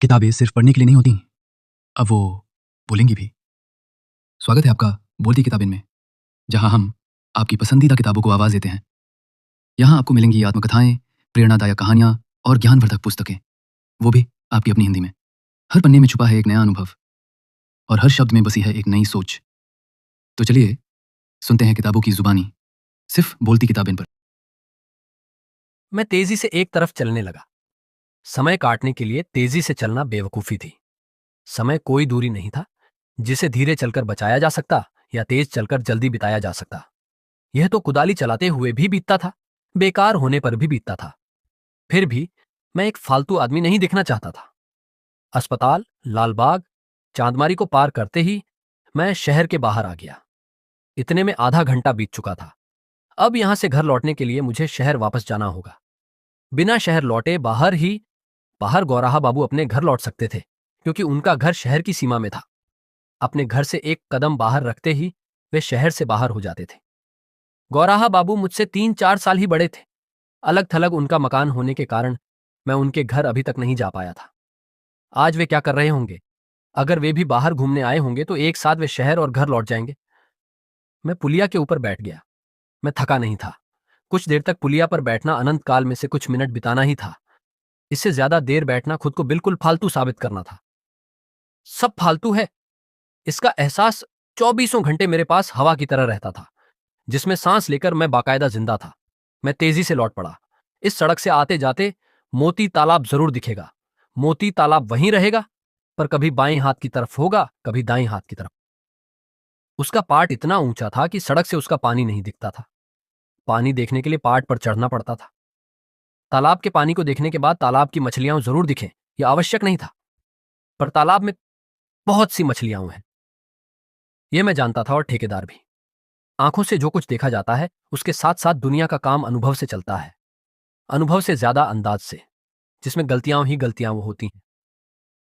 किताबें सिर्फ पढ़ने के लिए नहीं होती, अब वो बोलेंगी भी। स्वागत है आपका बोलती किताबिन में, जहां हम आपकी पसंदीदा किताबों को आवाज देते हैं। यहाँ आपको मिलेंगी आत्मकथाएं, प्रेरणादायक कहानियां और ज्ञानवर्धक पुस्तकें, वो भी आपकी अपनी हिंदी में। हर पन्ने में छुपा है एक नया अनुभव और हर शब्द में बसी है एक नई सोच। तो चलिए सुनते हैं किताबों की जुबानी, सिर्फ बोलती किताबिन पर। मैं तेजी से एक तरफ चलने लगा। समय काटने के लिए तेजी से चलना बेवकूफी थी। समय कोई दूरी नहीं था जिसे धीरे चलकर बचाया जा सकता या तेज चलकर जल्दी बिताया जा सकता। यह तो कुदाली चलाते हुए भी बीतता था, बेकार होने पर भी बीतता था। फिर भी मैं एक फालतू आदमी नहीं दिखना चाहता था। अस्पताल, लालबाग, चांदमारी को पार करते ही मैं शहर के बाहर आ गया। इतने में आधा घंटा बीत चुका था। अब यहां से घर लौटने के लिए मुझे शहर वापस जाना होगा। बिना शहर लौटे बाहर गौराहा बाबू अपने घर लौट सकते थे, क्योंकि उनका घर शहर की सीमा में था। अपने घर से एक कदम बाहर रखते ही वे शहर से बाहर हो जाते थे। गौराहा बाबू मुझसे 3-4 साल ही बड़े थे। अलग थलग उनका मकान होने के कारण मैं उनके घर अभी तक नहीं जा पाया था। आज वे क्या कर रहे होंगे? अगर वे भी बाहर घूमने आए होंगे तो एक साथ वे शहर और घर लौट जाएंगे। मैं पुलिया के ऊपर बैठ गया। मैं थका नहीं था। कुछ देर तक पुलिया पर बैठना अनंत काल में से कुछ मिनट बिताना ही था। इससे ज्यादा देर बैठना खुद को बिल्कुल फालतू साबित करना था। सब फालतू है, इसका एहसास 24 घंटे मेरे पास हवा की तरह रहता था, जिसमें सांस लेकर मैं बाकायदा जिंदा था। मैं तेजी से लौट पड़ा। इस सड़क से आते जाते मोती तालाब जरूर दिखेगा। मोती तालाब वहीं रहेगा, पर कभी बाएं हाथ की तरफ होगा, कभी दाएं हाथ की तरफ। उसका पाट इतना ऊंचा था कि सड़क से उसका पानी नहीं दिखता था। पानी देखने के लिए पाट पर चढ़ना पड़ता था। तालाब के पानी को देखने के बाद तालाब की मछलियां जरूर दिखें, यह आवश्यक नहीं था, पर तालाब में बहुत सी मछलियां हैं, यह मैं जानता था, और ठेकेदार भी। आंखों से जो कुछ देखा जाता है उसके साथ साथ दुनिया का काम अनुभव से चलता है। अनुभव से ज्यादा अंदाज से, जिसमें गलतियां ही गलतियां वो होती हैं।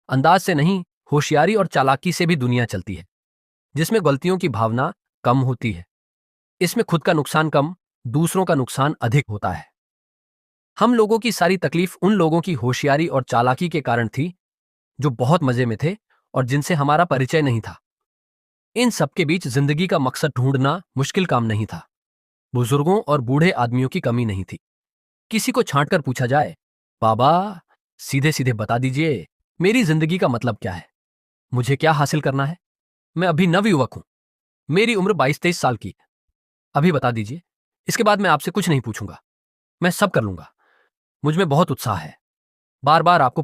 अंदाज से नहीं, होशियारी और चालाकी से भी दुनिया चलती है, जिसमें गलतियों की भावना कम होती है। इसमें खुद का नुकसान कम, दूसरों का नुकसान अधिक होता है। हम लोगों की सारी तकलीफ उन लोगों की होशियारी और चालाकी के कारण थी जो बहुत मजे में थे और जिनसे हमारा परिचय नहीं था। इन सबके बीच जिंदगी का मकसद ढूंढना मुश्किल काम नहीं था। बुजुर्गों और बूढ़े आदमियों की कमी नहीं थी। किसी को छांट कर पूछा जाए, बाबा सीधे सीधे बता दीजिए, मेरी जिंदगी का मतलब क्या है, मुझे क्या हासिल करना है? मैं अभी नवयुवक हूं, मेरी उम्र 22-23 साल की है। अभी बता दीजिए, इसके बाद मैं आपसे कुछ नहीं पूछूंगा। मैं सब कर लूंगा। मुझ में बहुत उत्साह है। बार बार आपको